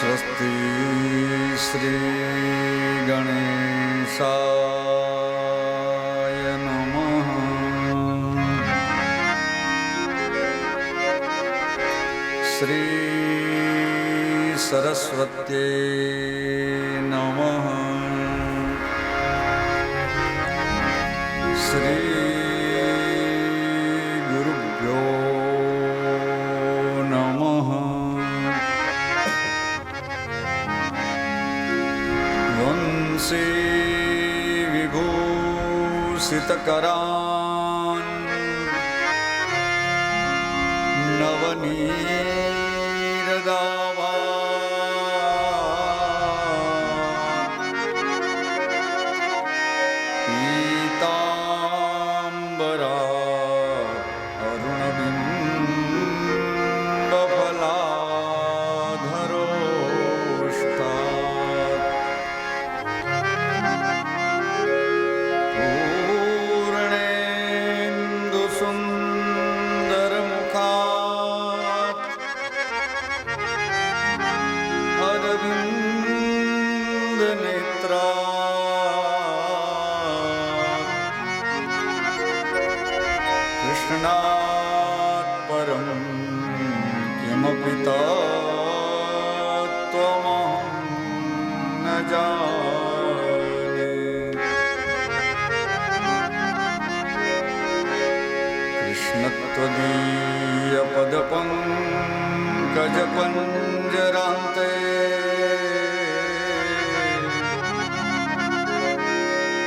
स्वस्ति श्री गणेशाय नमः। श्री सरस्वत्यै नमः। श्री गुरुभ्यो नमः। वंशी विभूषितकरान् नवनीरदावा पीताम्बरा अरुणबिम्बफलाधरोष्टात् पूर्णेन्दुसुन्दरमुखात् अरविन्दनेत्रात् कृष्णात् परं किमपि तत्त्वमहं न जाने। कृष्णत्वदीयपदपङ्कजपञ्जरान्ते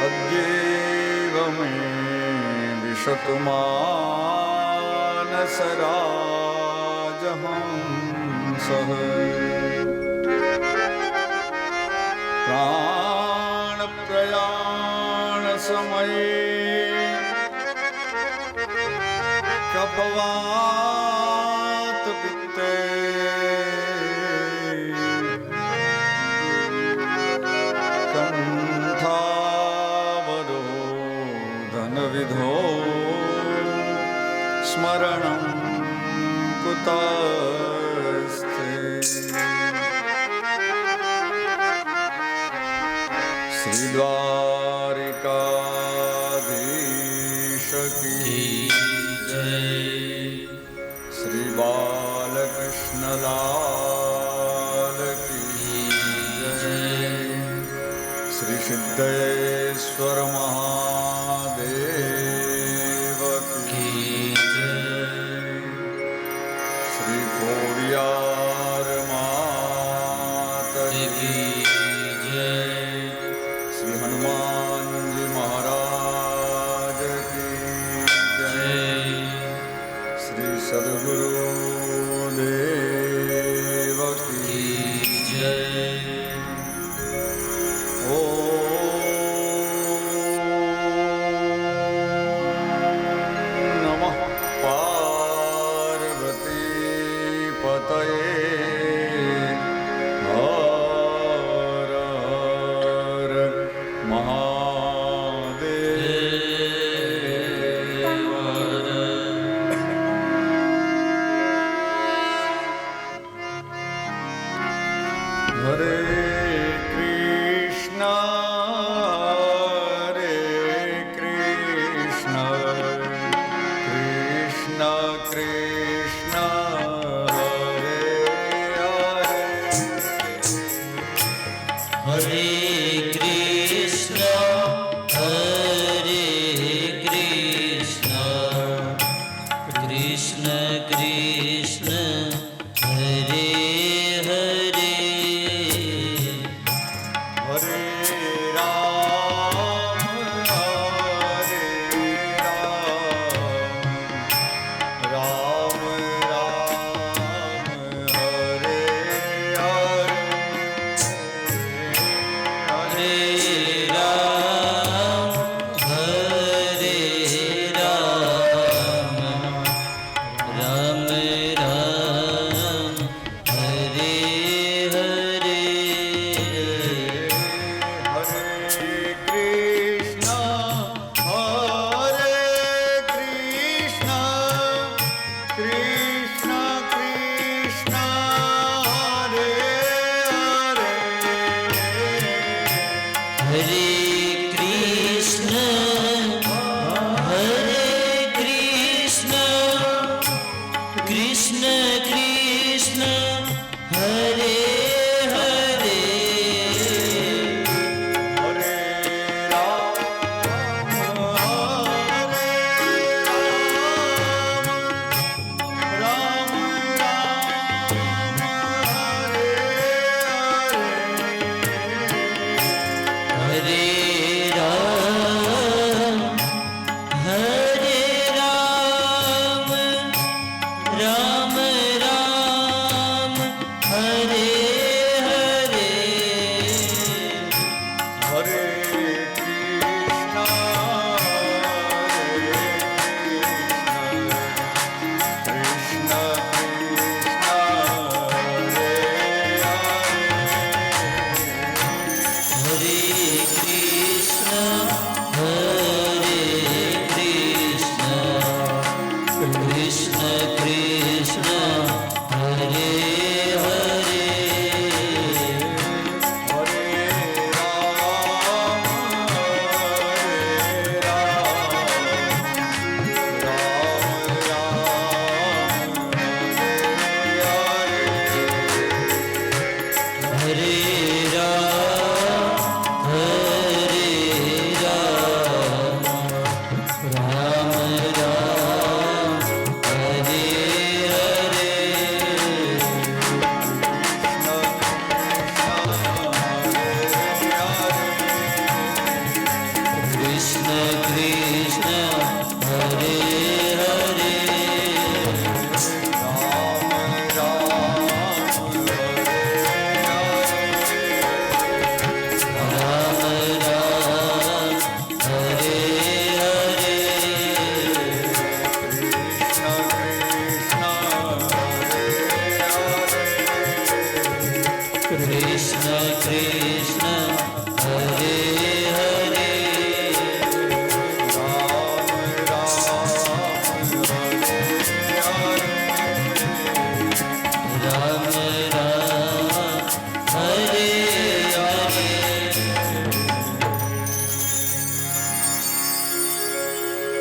अद्यैव मे विशतु मानसराजहंसः। प्राणप्रयाणसमये कफवातपित्ते कण्ठावरोधनविधौ स्मरणं कुतस्ते। श्रीद्वारिकाधीश की जय। श्री बालकृष्ण लाल की जय। श्री सिद्धेश्वर महादेव की जय। श्री खोड़ियार मात की जय। श्री हनुमान जी महाराज की जय। श्री सद्गुरु देव की जय। ओम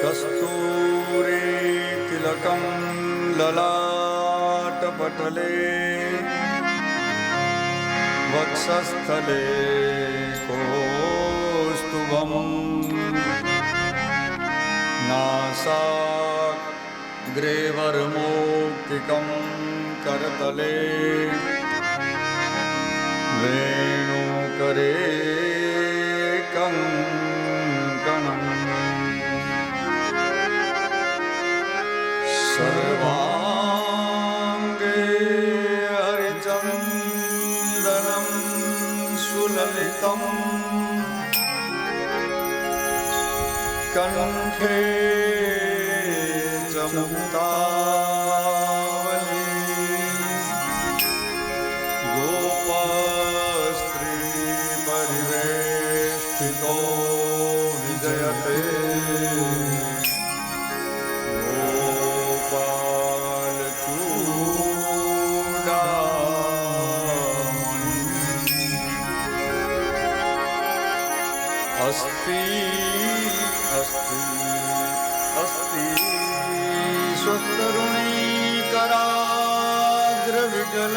कस्तूरी तिलकं ललाटपटले वक्षस्थले कौस्तुभम् नासाग्रे वरमौक्तिकं करतले वेणुकरे कङ्कणम् सर्वाङ्गे हरिचन्दनं सुललितम् कण्ठे च मुक्तावली गोपस्त्री परिवेष्टितो विजयते अस्ति अस्ति अस्ति स्वतरुणीकराग्रविगल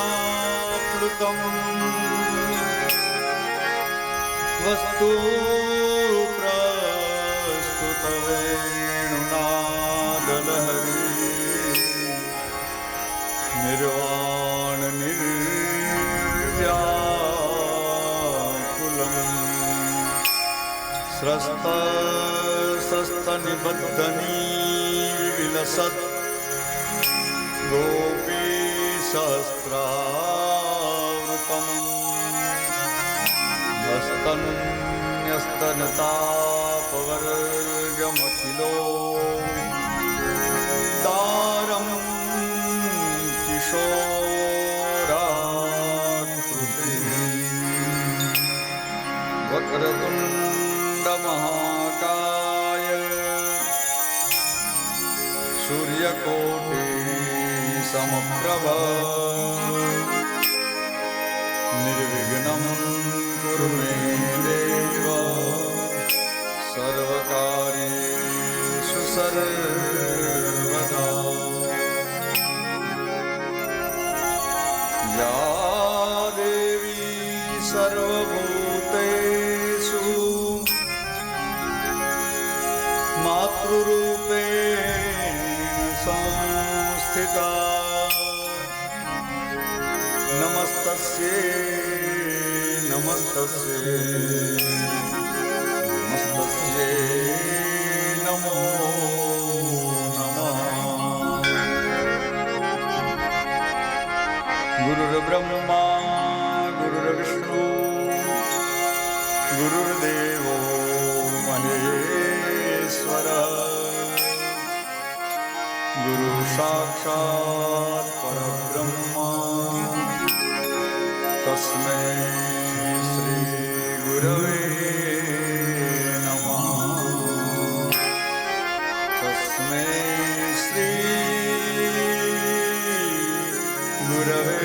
कल्पप्रसूनाप्लुतम् वस्तु प्रस्तुतवेणुनादलहरी निर्वाण निर्व्याकुलम् स्रस्तनिबद्धनी विलसत् गोपी सहस्रावृतम् हस्तन्यस्तनतापवर्गमखिलो दारम् किशोराकृति वक्रतुण्डमहाकाय सूर्यकोटि समप्रभ निर्विघ्नं कुरु मे देव सर्वकार्येषु सर्वदा या देवी सर्वभूतेषु मातृरूपेण संस्थिता नमस्तस्यै नमस्तस्यै नमस्तस्यै नमो नमः। गुरुर्ब्रह्मा गुरुर्विष्णु गुरुर्देवो महेश्वर गुरु साक्षात् परब्रह्मा तस्मै श्री गुरवे नमः। तस्मै श्री गुरवे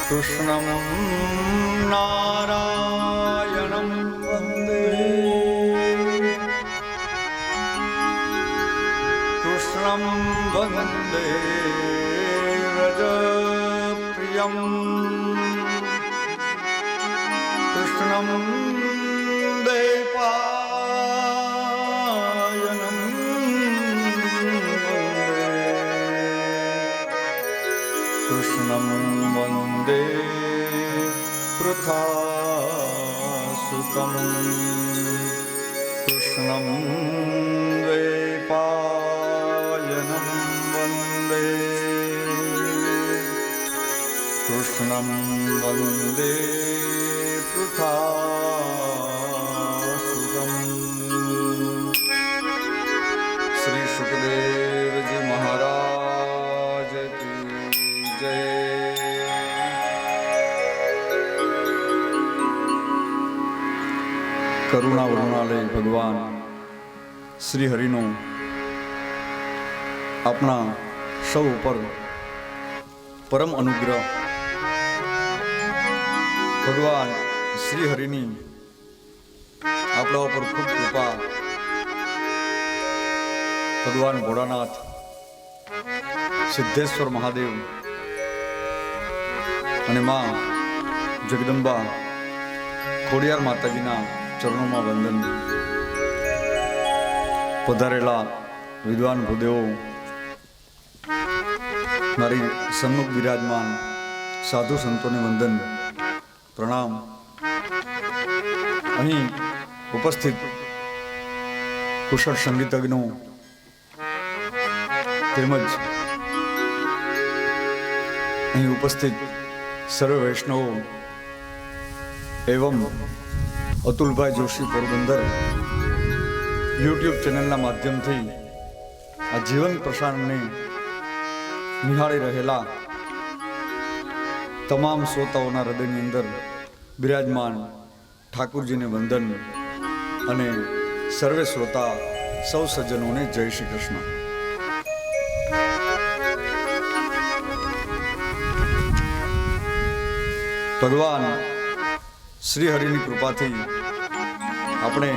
कृष्णं नारायणं वन्दे कृष्णं वन्दे व्रजप्रियं कृष्णं द्वैपायनं कृष्णं वन्दे पृथासुतं कृष्णं द्वैपायनं वन्दे कृष्णं वन्दे पृथासुतं। श्री सुखदेव जी महाराज की जय। કરુણા વરુણાલય ભગવાન શ્રી હરિનો આપણા સૌ ઉપર પરમ અનુગ્રહ. ભગવાન શ્રી હરિની આપણા ઉપર ખૂબ કૃપા. ભગવાન ભોળાનાથ, સિદ્ધેશ્વર મહાદેવ અને માં જગદંબા ખોડિયાર માતાજીના ચરણોમાં વંદન. પધારેલા વિદ્વાન ભૂદેવો, મારી સન્મુખ બિરાજમાન સાધુ સંતોને વંદન પ્રણામ. અહીં ઉપસ્થિત કુશળ સંગીતજ્ઞો તેમજ અહીં ઉપસ્થિત સર્વ વૈષ્ણવો એવં અતુલભાઈ જોશી પોરબંદર યુટ્યુબ ચેનલના માધ્યમથી આ જીવન પ્રસારણને નિહાળી રહેલા તમામ શ્રોતાઓના હૃદયની અંદર બિરાજમાન ઠાકુરજીને વંદન અને સર્વે શ્રોતા સૌ સજ્જનોને જય શ્રી કૃષ્ણ. ભગવાન શ્રી હરિની કૃપાથી આપણે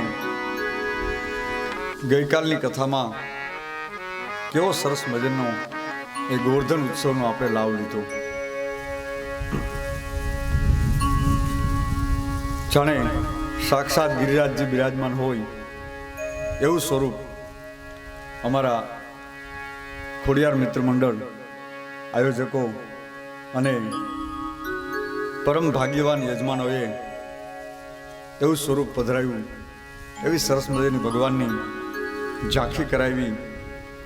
ગઈકાલની કથામાં કેવો સરસ મજાનો એ ગોવર્ધન ઉત્સવનો આપણે લાભ લીધો. જાણે સાક્ષાત ગિરિરાજજી બિરાજમાન હોય એવું સ્વરૂપ અમારા ખોડિયાર મિત્ર મંડળ આયોજકો અને પરમ ભાગ્યવાન યજમાનોએ એવું સ્વરૂપ પધરાવ્યું. એવી સરસ મજાની ભગવાનની ઝાંખી કરાવી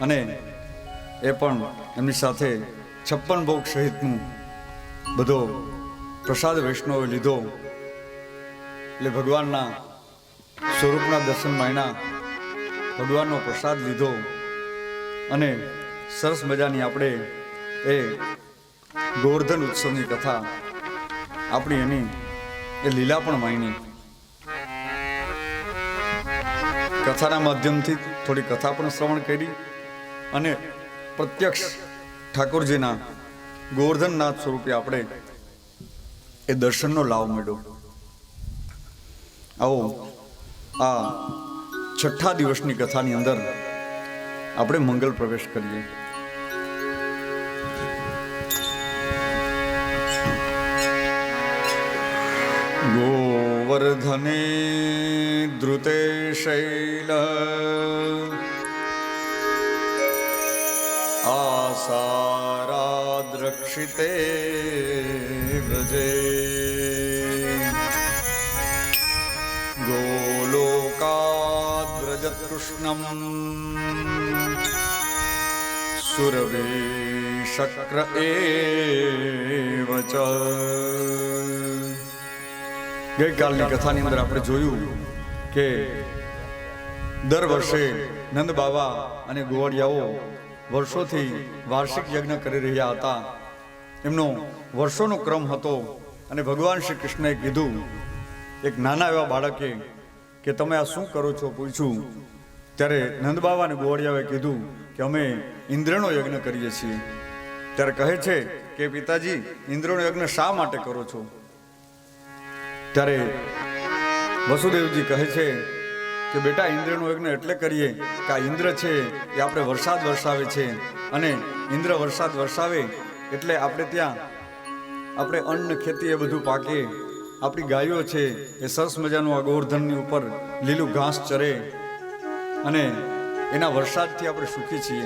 અને એ પણ એમની સાથે 56 ભોગ સહિતનું બધો પ્રસાદ વૈષ્ણવે લીધો. એટલે ભગવાનના સ્વરૂપના દર્શન માયના, ભગવાનનો પ્રસાદ લીધો અને સરસ મજાની આપણે એ ગોવર્ધન ઉત્સવની કથા આપણી એની એ લીલા પણ માયની. કથાના માધ્યમથી થોડી કથા પણ શ્રવણ કરી અને પ્રત્યક્ષ ઠાકોરજીના ગોવર્ધનનાથ સ્વરૂપે આપણે એ દર્શનનો લાભ મળ્યો. આવો આ 6થા દિવસની કથાની અંદર આપણે મંગલ પ્રવેશ કરીએ. ગોવર્ધને ધૃતે શૈલ આસારાદ્રક્ષિતે વ્રજે ગોલોકાદ્રજત કૃષ્ણમ સુરવિશક્ર એવ ચ. ગઈકાલની કથાની અંદર આપણે જોયું કે દર વર્ષે નંદ બાવા અને ગોવાળિયાઓ વર્ષોથી વાર્ષિક યજ્ઞ કરી રહ્યા હતા. એમનો વર્ષોનો ક્રમ હતો અને ભગવાન શ્રી કૃષ્ણએ કીધું, એક નાના એવા બાળકે કે તમે આ શું કરો છો પૂછ્યું ત્યારે નંદ બાવા અને ગોવાળિયાએ કીધું કે અમે ઇન્દ્રનો યજ્ઞ કરીએ છીએ. ત્યારે કહે છે કે પિતાજી, ઇન્દ્રનો યજ્ઞ શા માટે કરો છો? ત્યારે વસુદેવજી કહે છે કે બેટા, ઇન્દ્રનો યજ્ઞ એટલે કરીએ કે આ ઇન્દ્ર છે એ આપણે વરસાદ વરસાવે છે અને ઇન્દ્ર વરસાદ વરસાવે એટલે આપણે ત્યાં આપણે અન્ન ખેતી એ બધું પાકે. આપણી ગાયો છે એ સરસ મજાનું આ ગોવર્ધનની ઉપર લીલું ઘાસ ચરે અને એના વરસાદથી આપણે સુખી છીએ.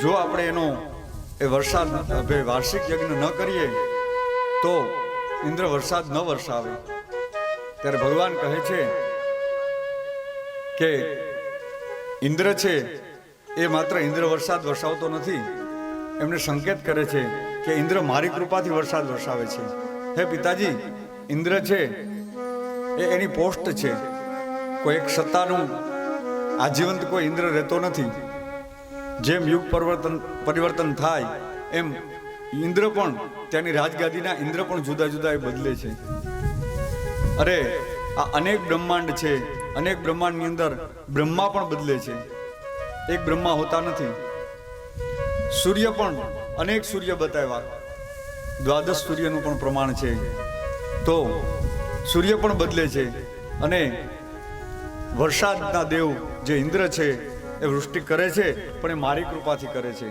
જો આપણે એનો એ વરસાદ વાર્ષિક યજ્ઞ ન કરીએ તો ઇન્દ્ર વરસાદ ન વરસાવે. ત્યારે ભગવાન કહે છે કે ઇન્દ્ર છે એ માત્ર ઇન્દ્ર વરસાદ વરસાવતો નથી, એમને સંકેત કરે છે કે ઇન્દ્ર મારી કૃપાથી વરસાદ વરસાવે છે. હે પિતાજી, ઇન્દ્ર છે એ એની પોસ્ટ છે. કોઈ એક સત્તાનું આજીવંત કોઈ ઇન્દ્ર રહેતો નથી. જેમ યુગ પરિવર્તન થાય એમ ઇન્દ્ર પણ ત્યાંની રાજગાદીના ઇન્દ્ર પણ જુદા જુદા એ બદલે છે. અરે આ અનેક બ્રહ્માંડ છે, અનેક બ્રહ્માંડની અંદર બ્રહ્મા પણ બદલે છે, એક બ્રહ્મા હોતા નથી. સૂર્ય પણ અનેક સૂર્ય બતાવ્યા, દ્વાદશ સૂર્યનું પણ પ્રમાણ છે. તો સૂર્ય પણ બદલે છે અને વરસાદના દેવ જે ઇન્દ્ર છે એ વૃષ્ટિ કરે છે, પણ એ મારી કૃપાથી કરે છે.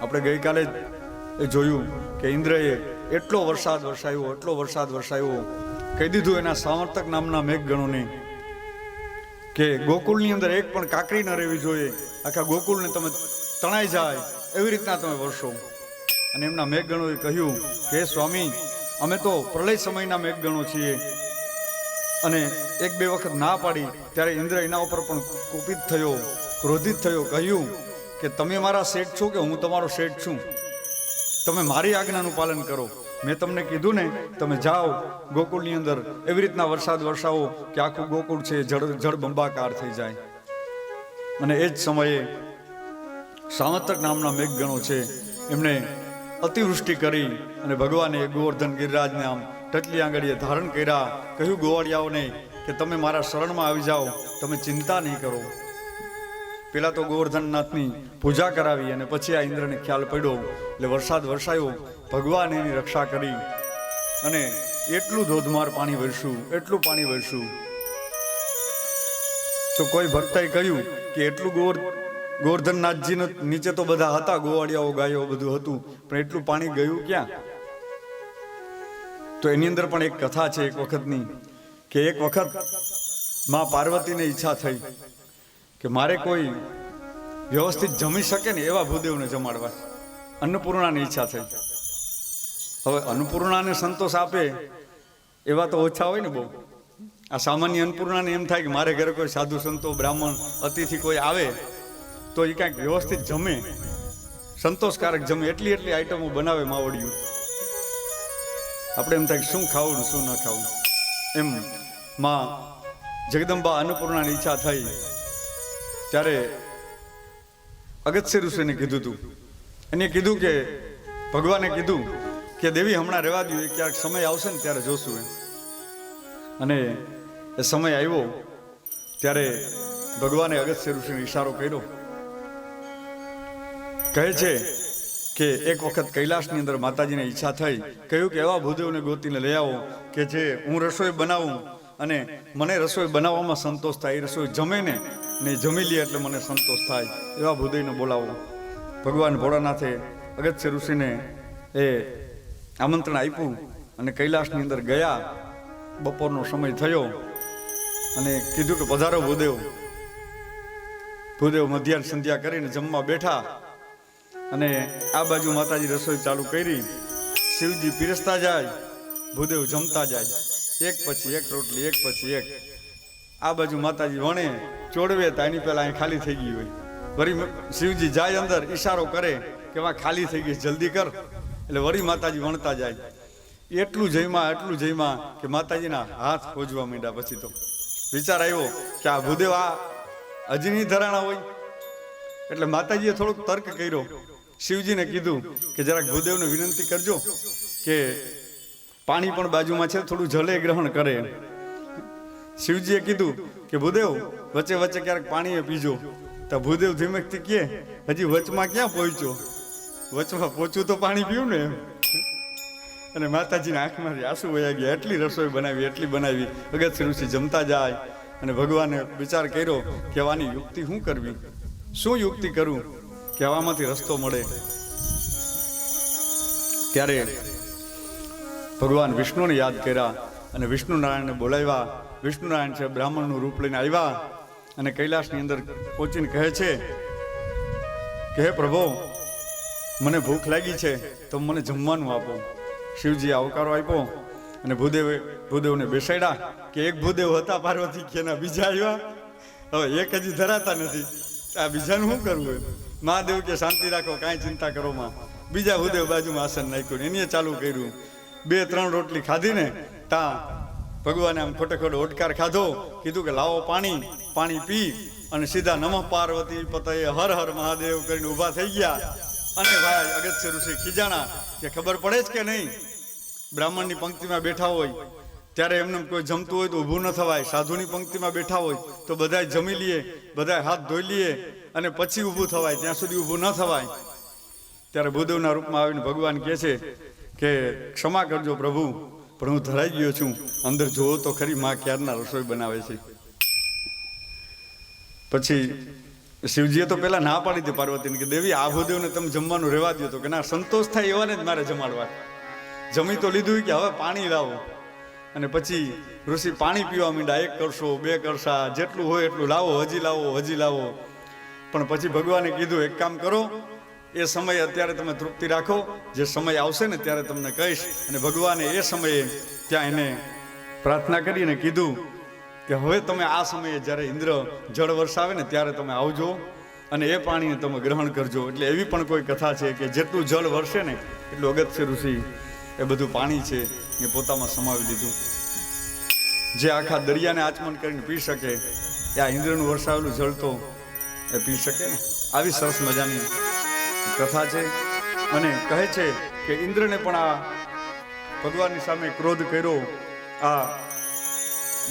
આપણે ગઈકાલે એ જોયું કે ઇન્દ્રએ એટલો વરસાદ વરસાવ્યો, કહી દીધું એના સામર્થક નામના મેઘગણોને કે ગોકુળની અંદર એક પણ કાકરી ન રહેવી જોઈએ, આખા ગોકુળને તમે તણાઈ જાય એવી રીતના તમે વરસો. અને એમના મેઘગણોએ કહ્યું કે હે સ્વામી, અમે તો પ્રલય સમયના મેઘગણો છીએ. અને એક બે વખત ના પાડી ત્યારે ઇન્દ્ર એના ઉપર પણ કુપિત થયો, ક્રોધિત થયો, કહ્યું કે તમે મારા શેઠ છો કે હું તમારો શેઠ છું? તમે મારી આજ્ઞાનું પાલન કરો. મેં તમને કીધું ને, તમે જાઓ ગોકુળની અંદર એવી રીતના વરસાદ વરસાવો કે આખું ગોકુળ છે જળ બંબાકાર થઈ જાય. અને એ જ સમયે સામંતક નામના મેઘગણો છે, એમણે અતિવૃષ્ટિ કરી અને ભગવાને ગોવર્ધન ગિરિરાજને આમ ટટલી આંગળીએ ધારણ કર્યા. કહ્યું ગોવાળિયાઓને કે તમે મારા શરણમાં આવી જાઓ, તમે ચિંતા નહીં કરો. પેલા તો ગોવર્ધનનાથની પૂજા કરાવી અને પછી આ ઇન્દ્રને ખ્યાલ પડ્યો, એટલે વરસાદ વરસાયો. ભગવાન એની રક્ષા કરી અને એટલું ધોધમાર પાણી એટલું પાણી વરસ્યું. તો કોઈ ભક્તએ કહ્યું કે એટલું ગોવર્ધનનાથજી નીચે તો બધા હતા, ગોવાળિયાઓ ગાયો બધું હતું, પણ એટલું પાણી ગયું ક્યાં? તો એની અંદર પણ એક કથા છે એક વખતની, કે એક વખત માં પાર્વતીને ઈચ્છા થઈ કે મારે કોઈ વ્યવસ્થિત જમી શકે ને એવા ભૂદેવને જમાડવા. અન્નપૂર્ણાની ઈચ્છા થઈ. હવે અન્નપૂર્ણાને સંતોષ આપે એવા તો ઓછા હોય ને બહુ. આ સામાન્ય અન્નપૂર્ણાને એમ થાય કે મારે ઘરે કોઈ સાધુ સંતો બ્રાહ્મણ અતિથિ કોઈ આવે તો એ કાંઈક વ્યવસ્થિત જમે, સંતોષકારક જમે, એટલી આઈટમો બનાવે માવડિયું. આપણે એમ થાય શું ખાવું ને શું ન ખાવું. એમ માં જગદંબા અન્નપૂર્ણાની ઈચ્છા થઈ ત્યારે અગત્ય ઋષિને કીધું હતું. એને કીધું કે ભગવાને કીધું કે દેવી હમણાં રહેવા દો, ક્યારેક સમય આવશે ને ત્યારે જોશું એમ. અને એ સમય આવ્યો ત્યારે ભગવાને અગત્ય ઋષિને ઈશારો કર્યો. કહે છે કે એક વખત કૈલાસની અંદર માતાજીને ઈચ્છા થઈ, કહ્યું કે એવા ભૂદેવને ગોતીને લઈ આવો કે જે હું રસોઈ બનાવું અને મને રસોઈ બનાવવામાં સંતોષ થાય, એ રસોઈ જમે ને જમી લે એટલે મને સંતોષ થાય, એવા ભૂદેવને બોલાવો. ભગવાન ભોળાનાથે અગત્ય ઋષિને એ આમંત્રણ આપ્યું અને કૈલાસની અંદર ગયા. બપોરનો સમય થયો અને કીધું કે પધારો ભૂદેવ. ભૂદેવ મધ્યાહન સંધ્યા કરીને જમવા બેઠા અને આ બાજુ માતાજી રસોઈ ચાલુ કરી. શિવજી પીરસતા જાય, ભૂદેવ જમતા જાય, એક પછી એક રોટલી, એક પછી એક. આ બાજુ માતાજી વણે ચોડવે તો એની પહેલા અહીં ખાલી થઈ ગઈ હોય. વળી શિવજી જાય અંદર, ઈશારો કરે કે વા ખાલી થઈ ગઈ, જલ્દી કર. એટલે વળી માતાજી વણતા જાય. એટલું જઈમાં કે માતાજીના હાથ ખોજવા માંડ્યા. પછી તો વિચાર આવ્યો કે આ ભૂદેવ આ હજી નહીં ધરાણા હોય. એટલે માતાજીએ થોડોક તર્ક કર્યો. શિવજીને કીધું કે જરાક ભૂદેવને વિનંતી કરજો કે પાણી પણ બાજુમાં છે, થોડું જલે ગ્રહણ કરે. શિવજીએ કીધું કે ભૂદેવ વચ્ચે વચ્ચે ક્યારેક પાણી પીજો. તો ભૂદેવ ધીમેકથી કહે હજી વચમાં ક્યાં પહોંચ્યો, વચમાં પહોંચ્યું તો પાણી પીવું ને એમ. અને માતાજીના આંખમાંથી આંસુ વહ્યા ગયા. એટલી રસોઈ બનાવી. અગત્ય ઋષિ જમતા જાય અને ભગવાને વિચાર કર્યો કે આની યુક્તિ શું કરવી, શું યુક્તિ કરું કે આમાંથી રસ્તો મળે. ત્યારે ભગવાન વિષ્ણુને યાદ કર્યા અને વિષ્ણુ નારાયણને બોલાવ્યા. વિષ્ણુ નારાયણ છે બ્રાહ્મણનું રૂપ લઈને આવ્યા અને કૈલાસની અંદર પહોંચીને કહે છે કે હે પ્રભુ, મને ભૂખ લાગી છે તો મને જમવાનું આપો. શિવજીએ આવકારો આપ્યો અને ભૂદેવને બેસાડ્યા. કે એક ભૂદેવ હતા પાર્વતી કે એના બીજા આવ્યા. હવે એક હજી ધરાતા નથી, આ બીજાનું શું કરવું એમ. મહાદેવ કે શાંતિ રાખો, કાંઈ ચિંતા કરો માં. બીજા ભૂદેવ બાજુમાં આસન નાખ્યું, એની ચાલુ કર્યું. 2-3 રોટલી ખાધી ને તા ભગવાને આમ ખોટે ઓટકાર ખાધો. કીધું કે લાવો પાણી પી અને સીધા નમઃ પાર્વતી પતયે હર હર મહાદેવ કરીને ઊભા થઈ ગયા. અને ભાઈ અગત્ય ઋષિ ખીજાણા કે ખબર પડે જ કે નહીં, બ્રાહ્મણની પંક્તિમાં બેઠા હોય ત્યારે એમને કોઈ જમતું હોય તો ઊભું ન થવાય. સાધુની પંક્તિમાં બેઠા હોય તો બધાય જમી લઈએ, બધાય હાથ ધોઈ લઈએ અને પછી ઊભું થવાય, ત્યાં સુધી ઊભું ન થવાય. ત્યારે ભૂદેવના રૂપમાં આવીને ભગવાન કહે છે કે ક્ષમા કરજો પ્રભુ, પણ હું ધરાઈ ગયો છું, અંદર જોવો તો ખરી માં ક્યારના રસોઈ બનાવે છે. પછી શિવજીએ તો પેલા ના પાડી હતી પાર્વતીને કે દેવી આ ભૂદેવને તમે જમવાનું રહેવા દો. તો કે ના, સંતોષ થાય એવાને જ મારે જમાડવા. જમી તો લીધું કે હવે પાણી લાવો. અને પછી ઋષિ પાણી પીવા માંડ્યા. 1 કરશો 2 કરશા, જેટલું હોય એટલું લાવો, હજી લાવો, હજી લાવો. પણ પછી ભગવાને કીધું એક કામ કરો, એ સમય અત્યારે તમે તૃપ્તિ રાખો, જે સમય આવશે ને ત્યારે તમને કહીશ. અને ભગવાને એ સમયે ત્યાં એને પ્રાર્થના કરીને કીધું કે હવે તમે આ સમયે જ્યારે ઇન્દ્ર જળ વરસાવે ને ત્યારે તમે આવજો અને એ પાણીને તમે ગ્રહણ કરજો. એટલે એવી પણ કોઈ કથા છે કે જેટલું જળ વરસે ને એટલું અગત્ય ઋષિ એ બધું પાણી છે એ પોતામાં સમાવી લીધું. જે આખા દરિયાને આચમન કરીને પી શકે એ આ ઇન્દ્રનું વરસાવેલું જળ તો એ પી શકે ને. આવી સરસ મજાની કથા છે. અને કહે છે કે ઇન્દ્રને પણ આ ભગવાનની સામે ક્રોધ કર્યો, આ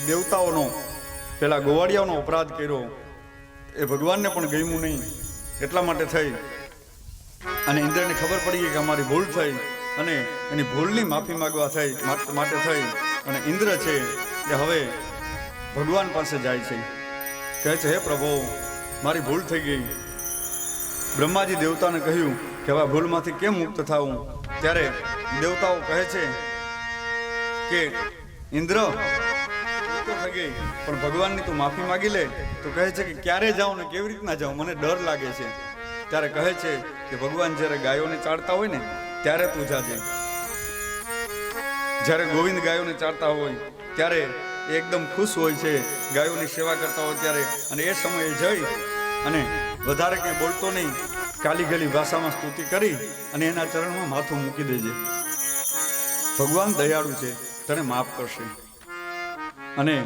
દેવતાઓનો, પેલા ગોવાળિયાઓનો અપરાધ કર્યો, એ ભગવાનને પણ ગમ્યું નહીં. એટલા માટે થઈ અને ઇન્દ્રને ખબર પડી ગઈ કે અમારી ભૂલ થઈ અને એની ભૂલની માફી માંગવા થઈ માટે થઈ અને ઇન્દ્ર છે કે હવે ભગવાન પાસે જાય છે. કહે છે હે પ્રભુ, મારી ભૂલ થઈ ગઈ. બ્રહ્માજી દેવતાને કહ્યું કે હવે ભૂલમાંથી કેમ મુક્ત થાવું. ત્યારે દેવતાઓ કહે છે કે ઇન્દ્ર થઈ ગઈ પણ ભગવાનની તું માફી માગી લે. તો કહે છે કે ક્યારે જાઉં ને કેવી રીતના જાઉં, મને ડર લાગે છે. ત્યારે કહે છે કે ભગવાન જ્યારે ગાયોને ચારતા હોય ને ત્યારે તું જાજે. જ્યારે ગોવિંદ ગાયોને ચારતા હોય ત્યારે એકદમ ખુશ હોય છે, ગાયોની સેવા કરતા હોય ત્યારે. અને એ સમયે જઈ અને વધારે કંઈ બોલતો નહીં, કાલી ગલી ભાષામાં સ્તુતિ કરી અને એના ચરણમાં માથું મૂકી દેજે. ભગવાન દયાળુ છે, તને માફ કરશે. અને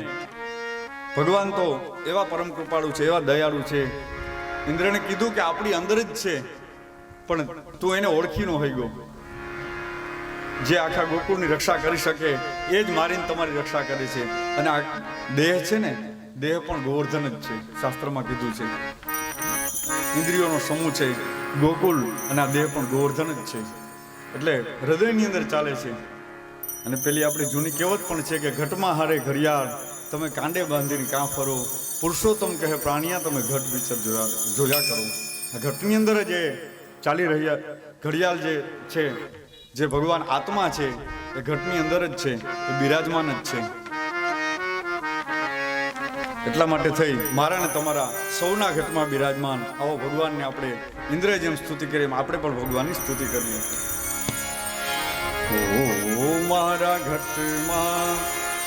ભગવાન તો એવા પરમ કૃપાળુ છે, એવા દયાળુ છે. ઇન્દ્રને કીધું કે આપણી અંદર જ છે પણ તું એને ઓળખી ન હોય ગયો. જે આખા ગોકુળની રક્ષા કરી શકે એ જ મારીને તમારી રક્ષા કરે છે. અને આ દેહ છે ને, દેહ પણ ગોવર્ધન જ છે, શાસ્ત્રમાં કીધું છે. ઇન્દ્રિયોનો સમૂહ છે ગોકુળ અને આ દેહ પણ ગોવર્ધન જ છે. એટલે હૃદયની અંદર ચાલે છે. અને પેલી આપણી જૂની કહેવત પણ છે કે ઘટમાં હારે ઘડિયાળ, તમે કાંડે બાંધીને કાં ફરો, પુરુષોત્તમ કહે પ્રાણિયા, તમે ઘટ વિચર જોયા કરો. આ ઘટની અંદર જે ચાલી રહ્યા ઘડિયાળ જે છે, જે ભગવાન આત્મા છે એ ઘટની અંદર જ છે, એ બિરાજમાન જ છે. એટલા માટે થઈ મારા ને તમારા સૌના ઘટમાં બિરાજમાન આવો ભગવાનને આપણે ઇન્દ્રે જેમ સ્તુતિ કરીએ એમ આપણે પણ ભગવાનની સ્તુતિ કરીએ. ઓ મારા ઘટમાં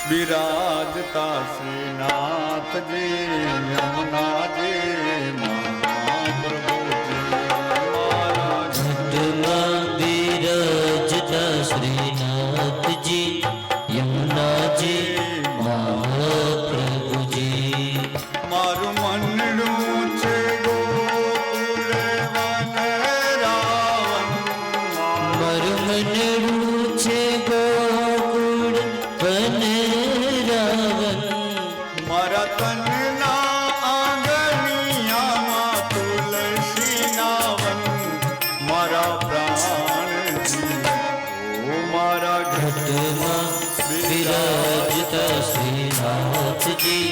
બિરાજતા શ્રીનાથજી, યમુનાજી મહાપ્રભુજી. મારા ઘટમાં બિરાજતા શ્રીનાથજી, યમુનાજી મહાપ્રભુજી. મારું મનડું છે ગોકુળ વનરાવન, મારું મનડું છે ગોકુળ વનરાવન. મારા તનના આંગણિયામાં તુલસીના વન, મારા પ્રાણજી. ઓ મારા ઘટમાં બિરાજતા શ્રીનાથજી,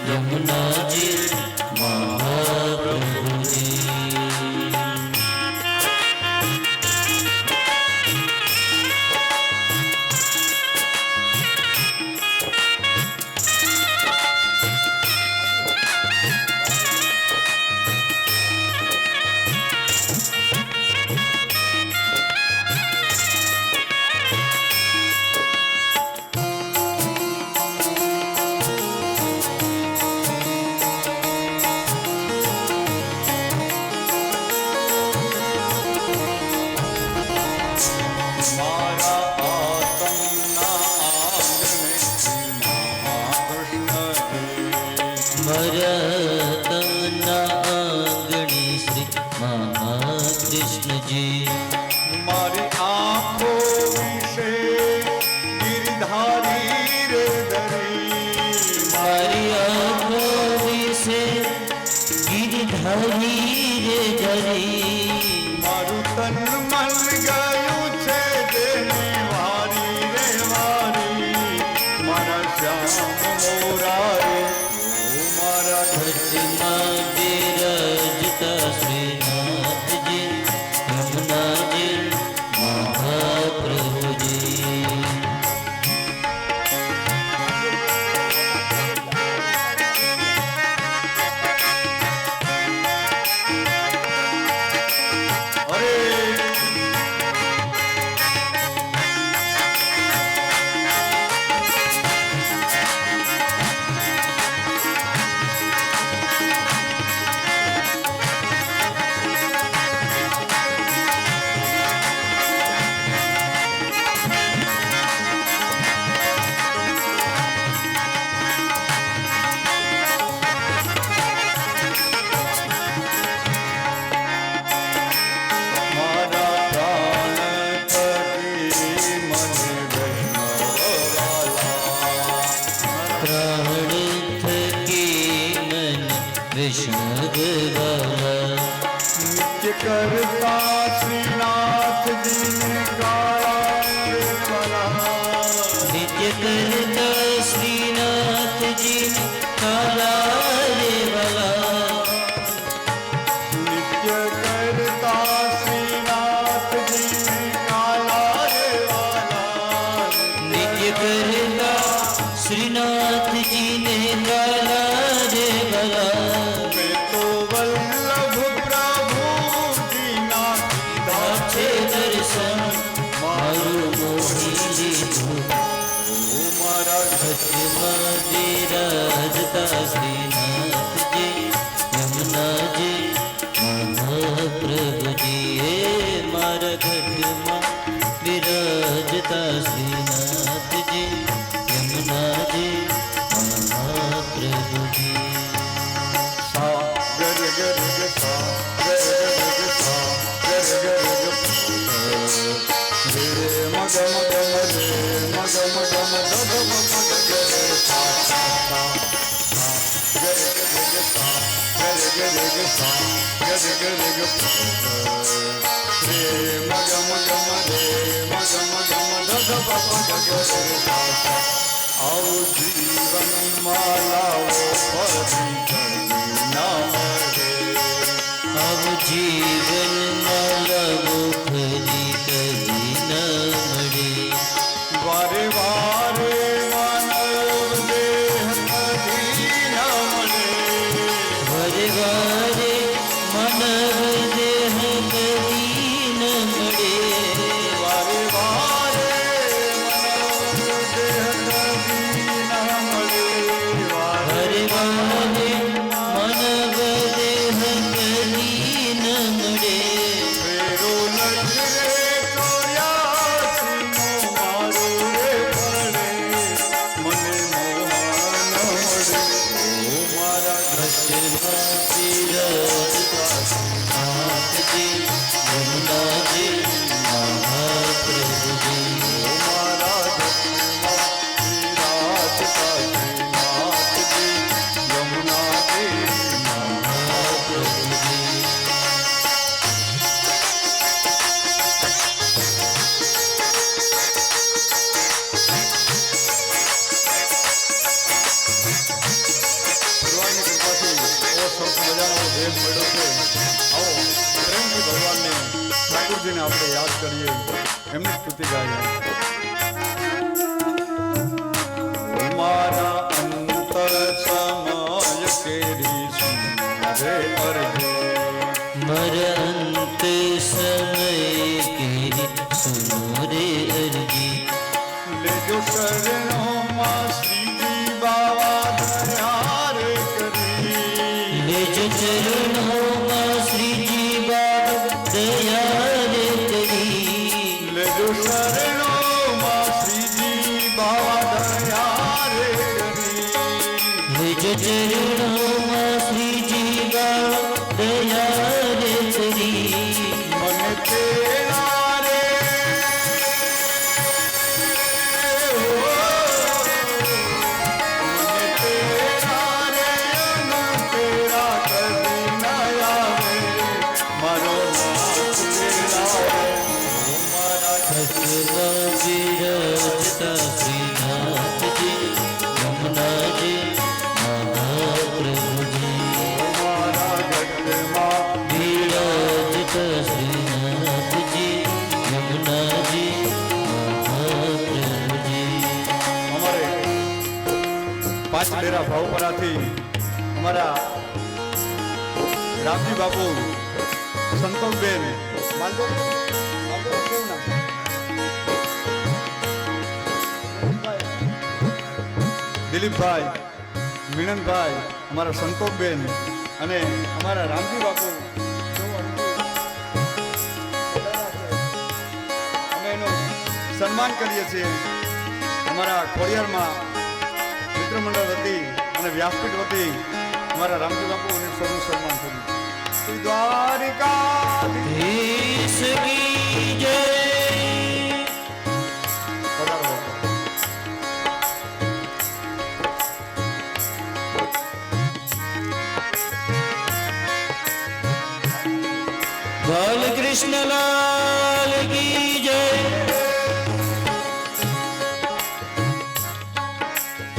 યમુનાજી મહાપ્રભુજી. वाला नित्य करता श्रीनाथ जी ने काला रे वाला नित्य करता श्रीनाथ जी ने काला रे वाला नित्य करता श्रीनाथ जी ने काला रे वाला नित्य करता श्रीनाथ जी ने काला रे वाला मैं तो वल्लभ प्रभु जी ना दाचे दर्शन मारू मोही લીધું मारा ઘટમાં બિરાજતા શ્રીનાથજી યમુનાજી મહાપ્રભુજી એ મારા ઘટમાં બિરાજતા શ્રીનાથજી યમુનાજી મહાપ્રભુજી सा गर गर ग सा गर गर ग सा गर गर ग रे मग मग रे मग मग द द मग ग रे सा सा सा गर गर ग सा गर गर ग सा गर गर ग रे मग मग रे मग मग द द मग ग रे सा सा आओ जीवन मालाओ परी नाम रे अब जीवन मालाओ फरी कभी न મળે वारे वारे मानव देह कभी न मरे વારે વારે માનવ દેહ કદી ન મળે वारे वारे मानव देह कभी न मरे વારે વારે માનવ દેહ કદી ન મળે फेरो नजरे ચોર્યાસી નો મારો રે પડે મને મોહન મળે ઓ મારા ઘટમાં બિરાજતા નાથજી યમુનાજી મહાપ્રભુજી ઓ મારા ઘટમાં વિરાજતા શ્રીનાથજી યમુનાજી મહાપ્રભુજી ભગવાનની કૃપાથી એવો સરસ મજાનો ભેદ મળ્યો છે. આવો પ્રેમથી ભગવાનને ઠાકુરજીને આપણે યાદ કરીએ એમની સ્તુતિ ગાઈએ. મારા અંતર સમય કેરી સુંદરે અરજે मर अंत समय केरी सुनो रे अर्जी લેજો શરણોમાં શ્રીજી બાવા દયા રે કરી निज चरणों में श्री जी बाबा दया रे करी લેજો શરણોમાં શ્રીજી બાવા દયા રે કરી निज चरणों में श्री जी बाबा दया रे करी મને તેરા રે મને તેરા રે અન તેરા કદી ન આવે મારો નાથ તેરા રે ઓ મારા खटवा विराजता श्रीनाथ जी यमुना जी महाप्रभु जी મારા ઘટમાં विराजता श्रीनाथ जी यमुना जी महाप्रभु जी અમારે પાંચ ડેરા ભાવપરાથી અમારા રામજી બાપુ સંતોષબેન દિલીપભાઈ મિણનભાઈ અમારા સંતોષબેન અને અમારા રામજી બાપુ અમે એનું સન્માન કરીએ છીએ અમારા ખોડિયારમાં મિત્ર મંડળ વતી અને વ્યાસપીઠ વતી અમારા રામજી બાપુ અને સૌનું સન્માન કર્યું શ્રી દ્વારિકાધીશ ईश की जय પધારો બાપુ. બાલકૃષ્ણલાલ કી જય.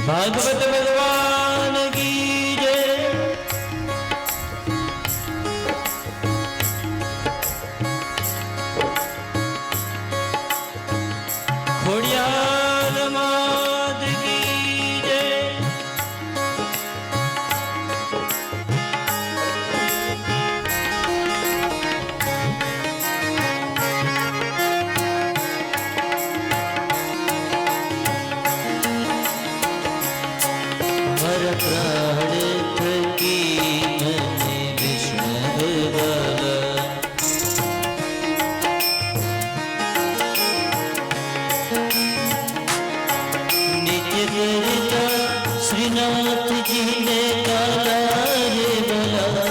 ભાગવત ભગવાન કી જય. ખોડિયાર માત કી જય. હર પ્રાણ થકી મને વિષ્ણુ ભગવાન નિત્ય કરતા શ્રીનાથજીને કાલા રે ભલા.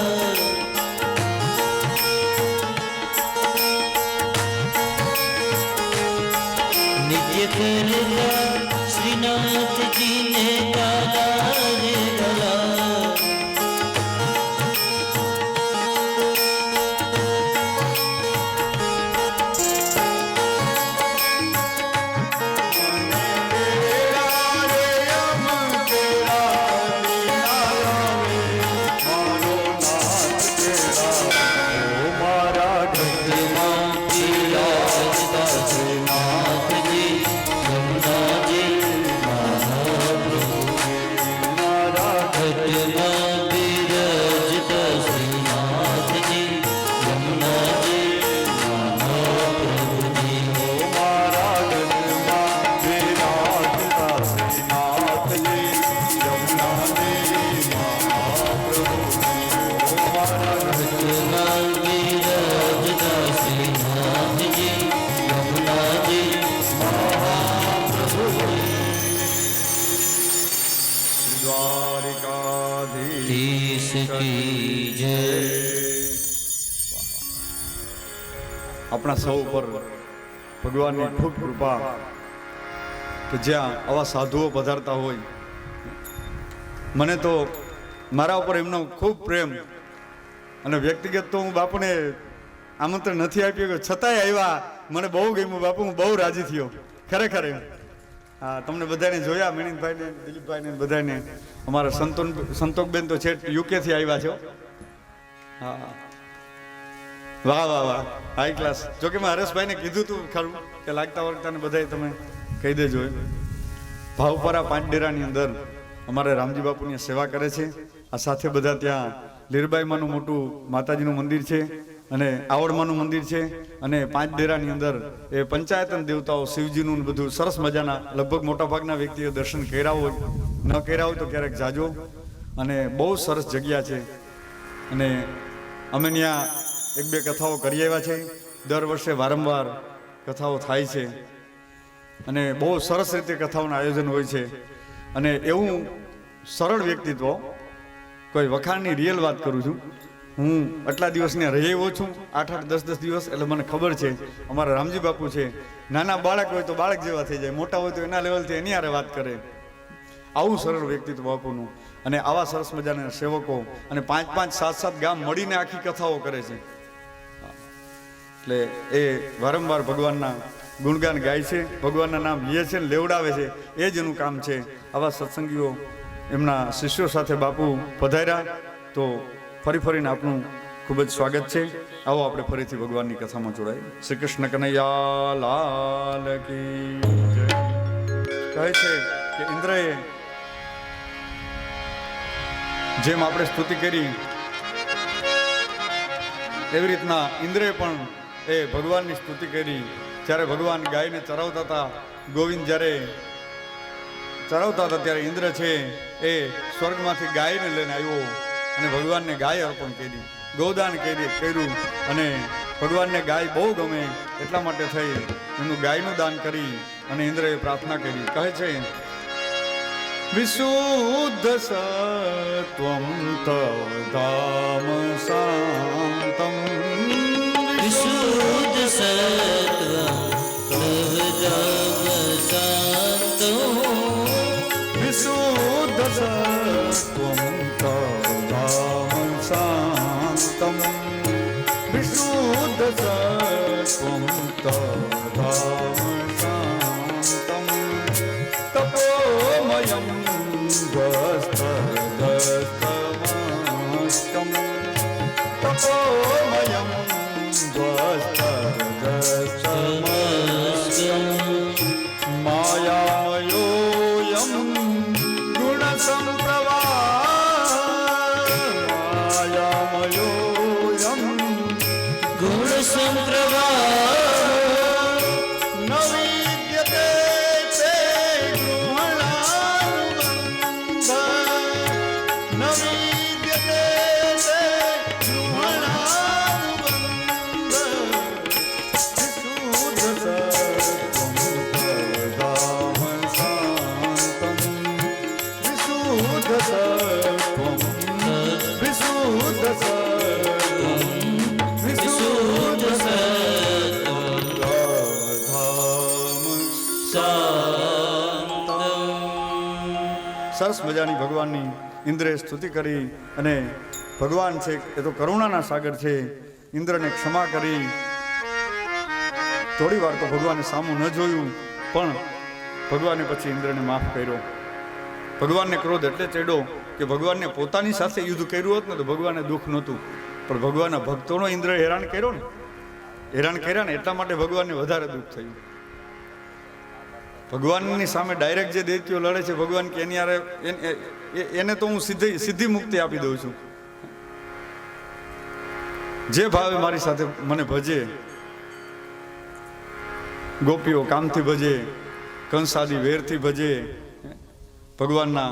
નિત્ય કરતા શ્રીનાથજીને કાલા રે ભલા. ભક્તમાં બિરાજતા શ્રીનાથજી યમુનાજી મહાપ્રભુ. ભક્તમાં બિરાજતા શ્રીનાથજી યમુનાજી મહાપ્રભુજી. ભક્તમાં બિરાજતા શ્રીનાથજી યમુનાજી દ્વારિકાધીશ દેશ કી જય. આપણા સૌ ઉપર ભગવાનની ખૂબ કૃપા કે જ્યાં આવા સાધુઓ પધારતા હોય. મને તો મારા ઉપર એમનો ખૂબ પ્રેમ અને વ્યક્તિગત તો હું બાપુને આમંત્રણ નથી આપ્યું છતાંય આવ્યા. મને બહુ ગમ્યું બાપુ, હું બહુ રાજી થયો ખરેખર. હા, તમને બધાને જોયા, મિનિતભાઈને, દિલીપભાઈને બધાને. અમારા સંતોકબેન તો છે યુકેથી આવ્યા છો. હા, વાહ વાહ વાહ, હાઈ ક્લાસ. જોકે મેં હરેશભાઈને કીધું હતું ખરું કે લાગતા વળગતાને બધાય તમે કહી દેજો. ભાવપરા પાંચ ડેરાની અંદર અમારે રામજી બાપુની સેવા કરે છે. આ સાથે બધા ત્યાં લીરબાઈમાનું મોટું માતાજીનું મંદિર છે અને આવડમાનું મંદિર છે અને પાંચ ડેરાની અંદર એ પંચાયતન દેવતાઓ શિવજીનું બધું સરસ મજાના લગભગ મોટા ભાગના વ્યક્તિઓ દર્શન કર્યા હોય, ન કર્યા હોય તો ક્યારેક જાજો. અને બહુ સરસ જગ્યા છે અને અમે ત્યાં એક બે કથાઓ કરી આવ્યા છે. દર વર્ષે વારંવાર કથાઓ થાય છે અને બહુ સરસ રીતે કથાઓનું આયોજન હોય છે. અને એવું સરળ વ્યક્તિત્વ, કોઈ વખાણની રિયલ વાત કરું છું. હું આટલા દિવસને રહી આવ્યો છું, 8-8, 10-10 દિવસ. એટલે મને ખબર છે અમારા રામજી બાપુ છે, નાના બાળક હોય તો બાળક જેવા થઈ જાય, મોટા હોય તો એના લેવલથી એની હારે વાત કરે. આવું સરળ વ્યક્તિત્વ બાપુનું. અને આવા સરસ મજાના સેવકો અને 5-5, 7-7 ગામ મળીને આખી કથાઓ કરે છે. એટલે એ વારંવાર ભગવાનના ગુણગાન ગાય છે, ભગવાનના નામ લે છે, લેવડાવે છે. એ જ એનું કામ છે. આવા સત્સંગીઓ એમના શિષ્યો સાથે બાપુ પધાર્યા તો ફરીને આપનું ખૂબ જ સ્વાગત છે. આવો આપણે ફરીથી ભગવાનની કથામાં જોડાઈએ. શ્રી કૃષ્ણ કનૈયા લાલ કી જય. કહે છે કે ઇન્દ્રએ જેમ આપણે સ્તુતિ કરી એવી રીતના ઇન્દ્રએ પણ એ ભગવાનની સ્તુતિ કરી. જ્યારે ભગવાન ગાયને ચરાવતા હતા, ગોવિંદ જ્યારે ચરાવતા હતા ત્યારે ઇન્દ્ર છે એ સ્વર્ગમાંથી ગાયને લઈને આવ્યો અને ભગવાનને ગાય અર્પણ કરી, ગૌદાન કર્યું. અને ભગવાનને ગાય બહુ ગમે એટલા માટે થઈ એમનું ગાયનું દાન કરી અને ઇન્દ્રએ પ્રાર્થના કરી. કહે છે વિશુદ્ધ સત્વમ તવ ધામ શાંતમ. વિશુદ્ધ સત્વમ તવ ધામ શાંતમ. વિશુદ્ધ સત્વમ તવ ધામ શાંતમ. વિશુદ્ધ તધામ શાંતમ તપોમયમ ધસ્તધસ્તમાસ્તમ તપોમયમ ધસ્તધસ્તમાસ્તમ માયામયોયમ ગુણસંપ્રવાહ ગુણ સંપ્રવાહ ન વિદ્યતે તે ગૃહણાનુબંધ ન વિદ્યતે તે ગૃહણાનુબંધ વિશુદ્ધ સત્વં તદામ શાંતં વિશુદ્ધ સત્વં વિશુદ્ધ સત્વં વિશુદ્ધ સરસ મજાની ભગવાનની ઇન્દ્રએ સ્તુતિ કરી અને ભગવાન છે એ તો કરુણાના સાગર છે. ઇન્દ્રને ક્ષમા કરી. થોડી વાર તો ભગવાને સામું ન જોયું, પણ ભગવાને પછી ઇન્દ્રને માફ કર્યો. ભગવાનને ક્રોધ એટલે ચડ્યો કે ભગવાનને પોતાની સાથે યુદ્ધ કર્યું હોત ને તો ભગવાનને દુઃખ નહોતું, પણ ભગવાનના ભક્તોનો ઇન્દ્ર હેરાન કર્યો ને, હેરાન કર્યા ને એટલા માટે ભગવાનને વધારે દુઃખ થયું. ભગવાનની સામે ડાયરેક્ટ જે દૈત્યો લડે છે, ભગવાન કે એની હારે એને તો હું સીધી મુક્તિ આપી દઉં છું. જે ભાવે મારી સાથે મને ભજે, ગોપીઓ કામથી ભજે, કંસાદી વેરથી ભજે, ભગવાનના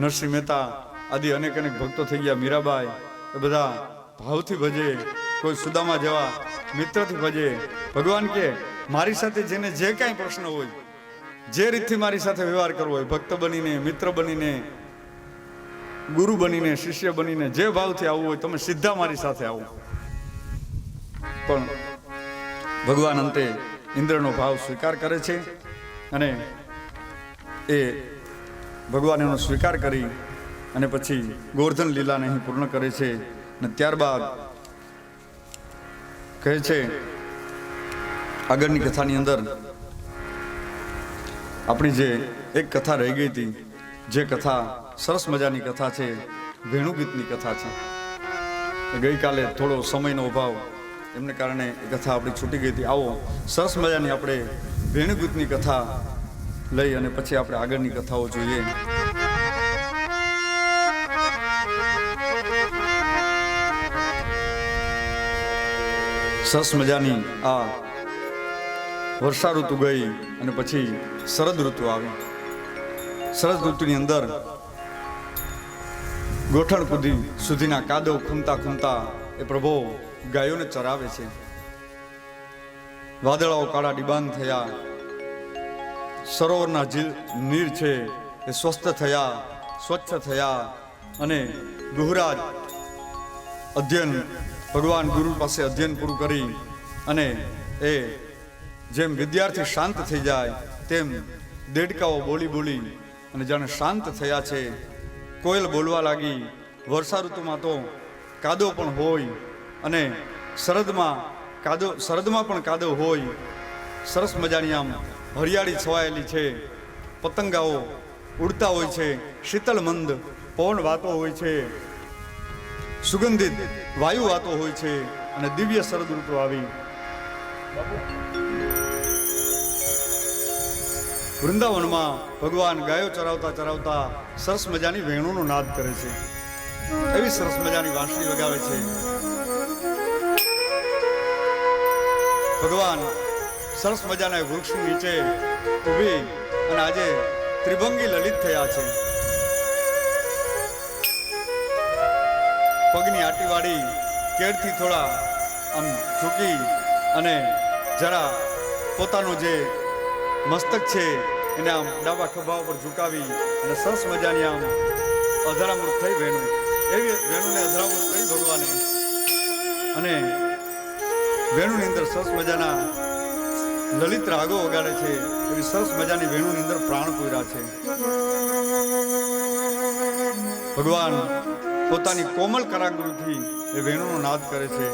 નરસિંહ મહેતા આદિ અનેક ભક્તો થઈ ગયા, મીરાબાઈ, એ બધા ભાવથી ભજે, કોઈ સુદામા જેવા મિત્રથી ભજે. ભગવાન કે મારી સાથે જેને જે કાંઈ પ્રશ્ન હોય, જે રીતથી મારી સાથે વ્યવહાર કરવો હોય, ભક્ત બનીને, મિત્ર બનીને, ગુરુ બનીને, શિષ્ય બનીને, જે ભાવથી આવવું હોય તમે સીધા મારી સાથે આવો. પણ ભગવાન અંતે ઇન્દ્રનો ભાવ સ્વીકાર કરે છે અને એ ભગવાન એનો સ્વીકાર કરી અને પછી ગોવર્ધન લીલાને અહીં પૂર્ણ કરે છે. અને ત્યારબાદ કહે છે આગળની કથાની અંદર આપણી જે એક કથા રહી ગઈ હતી, જે કથા સરસ મજાની કથા છે, વેણુગીતની કથા છે. ગઈકાલે થોડો સમયનો અભાવ એમને કારણે એ કથા આપણી છૂટી ગઈ હતી. આવો સરસ મજાની આપણે વેણુગીતની કથા લઈ અને પછી આપણે આગળની કથાઓ જોઈએ. સરસ મજાની આ વર્ષા ઋતુ ગઈ અને પછી શરદ ઋતુ આવી. શરદ ઋતુની અંદર ગોઠણ સુધીના કાદવ ખૂમતા ખૂમતા એ પ્રભુ ગાયોને ચરાવે છે. વાદળાઓ કાળા ડિબાંગ થયા, સરોવરના નીર છે એ સ્વસ્થ થયા, સ્વચ્છ થયા અને ગુહરાજ અધ્યયન ભગવાન ગુરુ પાસે અધ્યયન પૂરું કરી અને એ જેમ વિદ્યાર્થી શાંત થઈ જાય તેમ દેડકાઓ બોલી બોલી અને જાણે શાંત થયા છે. કોયલ બોલવા લાગી. વર્ષા ઋતુમાં તો કાદવ પણ હોય અને શરદમાં પણ કાદવ હોય. સરસ મજાની આમ હરિયાળી છવાયેલી છે. પતંગાઓ ઉડતા હોય છે, શીતળ મંદ પવન વાતો હોય છે, સુગંધિત વાયુ વાતો હોય છે અને દિવ્ય શરદ ઋતુ આવી. વૃંદાવનમાં ભગવાન ગાયો ચરાવતા ચરાવતા સરસ મજાની વેણુનો નાદ કરે છે. એવી સરસ મજાની વાંસળી વગાવે છે. ભગવાન સરસ મજાના વૃક્ષ નીચે ઊભી અને આજે ત્રિભંગી લલિત થયા છે. પગની આટીવાળી કેળથી થોડા આમ ઝૂકી અને જરા પોતાનું જે મસ્તક છે એને આમ ડાબા ખભા ઉપર ઝુકાવી અને સરસ મજાની આમ અધરામૃત થઈ વેણુ. એવી વેણુને અધરામૃત કરી ભગવાને અને વેણુની અંદર સરસ મજાના લલિત રાગો વગાડે છે. એવી સરસ મજાની વેણુની અંદર પ્રાણ પૂર્યા છે. ભગવાન પોતાની કોમળ કરાગૃહથી એ વેણુનો નાદ કરે છે.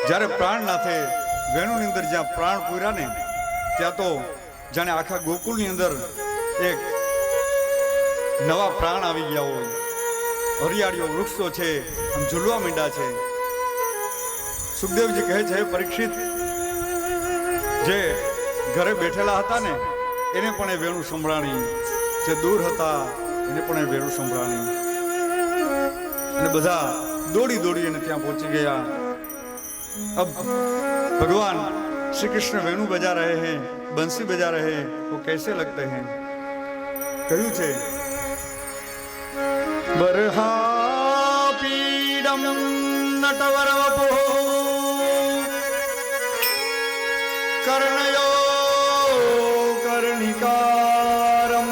જ્યારે પ્રાણનાથે વેણુની અંદર જ્યાં પ્રાણ પૂર્યા ને ત્યાં તો જાણે આખા ગોકુળની અંદર એક નવા પ્રાણ આવી ગયા હોય. હરિયાળીઓ વૃક્ષો છે, આમ ઝૂલવા માંડ્યા છે. સુખદેવજી કહે છે, પરીક્ષિત, જે ઘરે બેઠેલા હતા ને એને પણ એ વેણું સંભળાણી, જે દૂર હતા એને પણ એ વેણું સંભળાણી, અને બધા દોડી દોડી અને ત્યાં પહોંચી ગયા. अब भगवान श्री कृष्ण वेणु बजा रहे हैं, बंसी बजा रहे हैं, वो कैसे लगते हैं? कहूं छे, बरहा पीडम नटवर वपो कर्णयो कर्णिकारम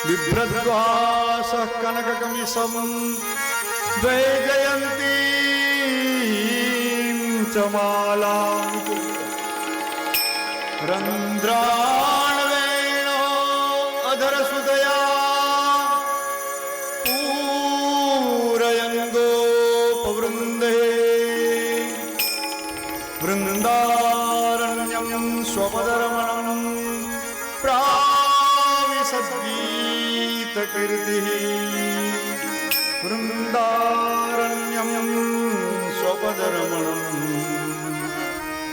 बिभ्रद्वास कनक कमिसम वैजयन्तीं च मालां रन्ध्रान् वेणो अधरसुदया पूरयन् गोपवृन्दे वृन्दारण्यं स्वपदरमणं प्राविशद्गीतकीर्तिः वृन्दारण्यं स्वपदरमणं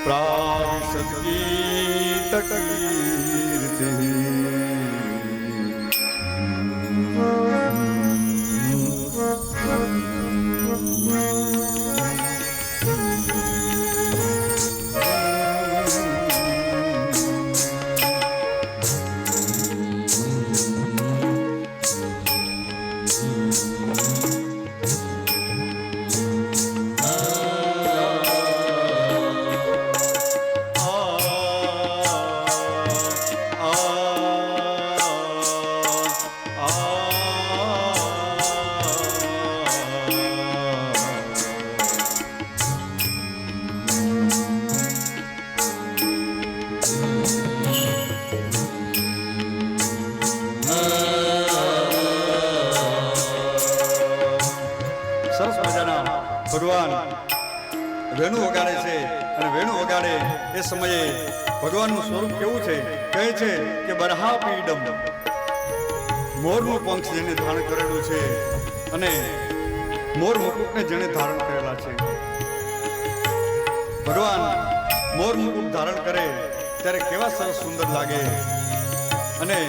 प्राविशद्गीतकीर्तिः. ભગવાન વેણુ વગાડે છે, અને વેણુ વગાડે એ સમયે ભગવાનનું સ્વરૂપ કેવું છે? કહે છે કે બરહા પીડમ, મોરનું પંખ જેને ધારણ કરેલું છે, અને મોર મુકુટને જેને ધારણ કરેલા છે. ભગવાન મોર મુકુટ ધારણ કરે ત્યારે કેવા સરસ સુંદર લાગે. અને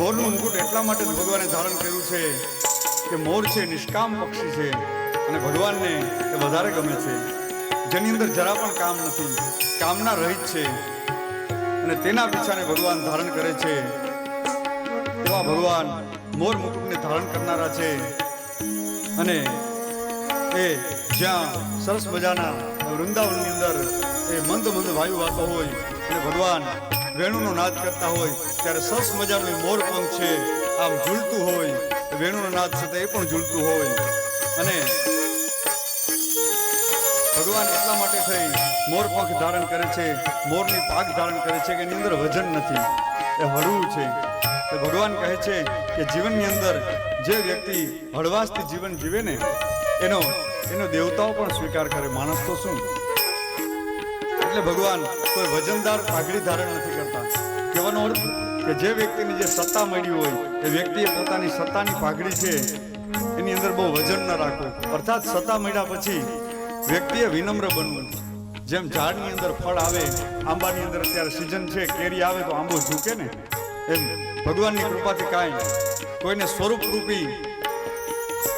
મોરનું મુકુટ એટલા માટે ભગવાને ધારણ કર્યું છે કે મોર છે નિષ્કામ પક્ષી છે, અને ભગવાનને એ વધારે ગમે છે, જેની અંદર જરા પણ કામ નથી, કામના રહિત છે, અને તેના પીછાને ભગવાન ધારણ કરે છે. એવા ભગવાન મોર મુકુટને ધારણ કરનારા છે. અને એ જ્યાં સરસ મજાના વૃંદાવનની અંદર એ મંદ મંદ વાયુ વાતો હોય અને ભગવાન વેણુનો નાદ કરતા હોય ત્યારે સરસ મજાનું મોર પંખ છે આમ ઝૂલતું હોય, વેણુનો નાદ છે એ પણ ઝૂલતું હોય. અને ભગવાન એટલા માટે થઈ મોર પંખ ધારણ કરે છે, મોરની પાક ધારણ કરે છે કે એની અંદર વજન નથી, એ હળવું છે. તો ભગવાન કહે છે કે જીવનની અંદર જે વ્યક્તિ હળવાશથી જીવન જીવે ને એનો દેવતાઓ પણ સ્વીકાર કરે, માણસ તો શું. એટલે ભગવાન કોઈ વજનદાર પાઘડી ધારણ નથી કરતા. કહેવાનો અર્થ કે જે વ્યક્તિની જે સત્તા મળી હોય એ વ્યક્તિએ પોતાની સત્તાની પાઘડી છે એની અંદર બહુ વજન ન રાખવું. અર્થાત સત્તા મળ્યા પછી વ્યક્તિએ વિનમ્ર બનવું. જેમ ઝાડની અંદર ફળ આવે, આંબાની અંદર અત્યારે સિઝન છે, કેરી આવે તો આંબો ઝૂકે ને, એમ ભગવાનની કૃપાથી કાંઈ કોઈને સ્વરૂપ રૂપી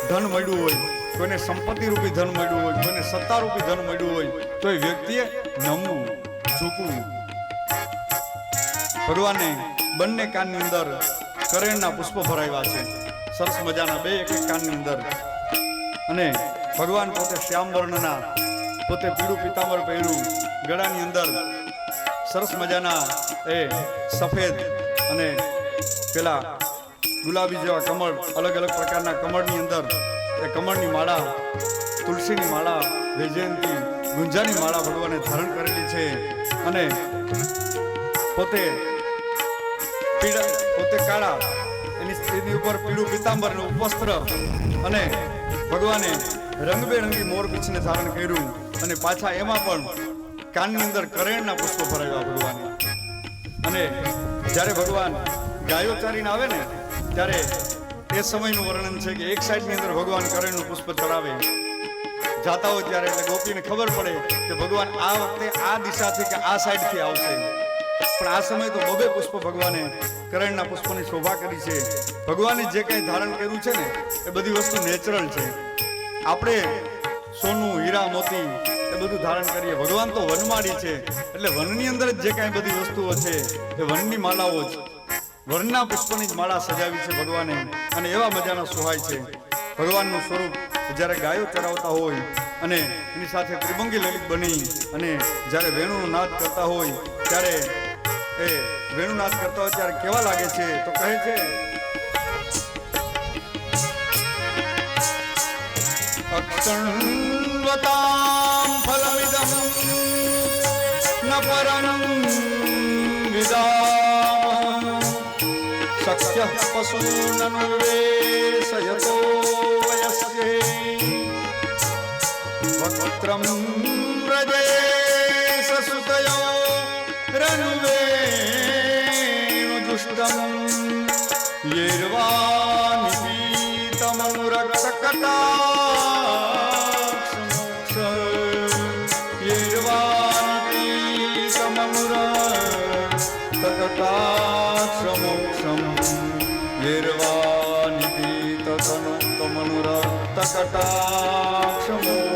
ધન મળ્યું હોય, કોઈને સંપત્તિ રૂપી ધન મળ્યું હોય, કોઈને સત્તા રૂપી ધન મળ્યું હોય તો એ વ્યક્તિએ નમવું, ઝૂકવું. ભગવાને બંને કાનની અંદર કરેણના પુષ્પો ભરાવ્યા છે, સરસ મજાના બે એક કાનની અંદર. અને ભગવાન પોતે શ્યામ વર્ણના, પોતે પીળું પિતાંબર પહેર્યું, ગળાની અંદર સરસ મજાના એ સફેદ અને પેલા ગુલાબી જેવા કમળ, અલગ અલગ પ્રકારના કમળની અંદર એ કમળની માળા, તુલસીની માળા, વૈજયંતી, ગુંજાની માળા ભગવાને ધારણ કરેલી છે. અને પોતે કાળા, એની ઉપર પીળું પિતાંબર વસ્ત્ર, અને ભગવાને રંગબેરંગી મોર પીછને ધારણ કર્યું અને પાછા એમાં પણ કાનની અંદર કરેણના પુષ્પો ભરાવ્યા ભગવાને. અને જ્યારે ભગવાન ગાયો ચારીને આવે ને ત્યારે એ સમયનું વર્ણન છે કે એક સાઈડની અંદર ભગવાન કરેણનું પુષ્પ ચડાવે જાતા હોય ત્યારે એટલે ગોપીને ખબર પડે કે ભગવાન આ વખતે આ દિશાથી કે આ સાઈડથી આવશે. પણ આ સમય તો બબે પુષ્પ ભગવાને કરેણના પુષ્પની શોભા કરી છે. ભગવાને જે કંઈ ધારણ કર્યું છે ને એ બધી વસ્તુ નેચરલ છે. આપણે સોનું હીરા મોતી એ બધું ધારણ કરીએ, ભગવાન તો વનમાળી છે એટલે વનની અંદર જ જે કાંઈ બધી વસ્તુઓ છે એ વનની માળાઓ જ, વનના પુષ્પની જ માળા સજાવી છે ભગવાને. અને એવા મજાના સોહાય છે ભગવાનનું સ્વરૂપ. જ્યારે ગાયો ચરાવતા હોય અને એની સાથે ત્રિભંગી લલિત બની અને જ્યારે વેણુનો નાદ કરતા હોય ત્યારે એ વેણુનાદ કરતા હોય ત્યારે કેવા લાગે છે તો કહે છે અક્ષણવતામ ફલમિદમ ન પરમ વિદામ સખ્ય પશુનનુવેશયતો વયસ્ય વક્ત્રમ વ્રજેશ સુતયો રનુવેણુ જુષ્ટમ યેર્વાનિપીતમનુરક્તકટાક્ષમોક્ષમ યેર્વાનિપીતમનુરક્તકટાક્ષમોક્ષમ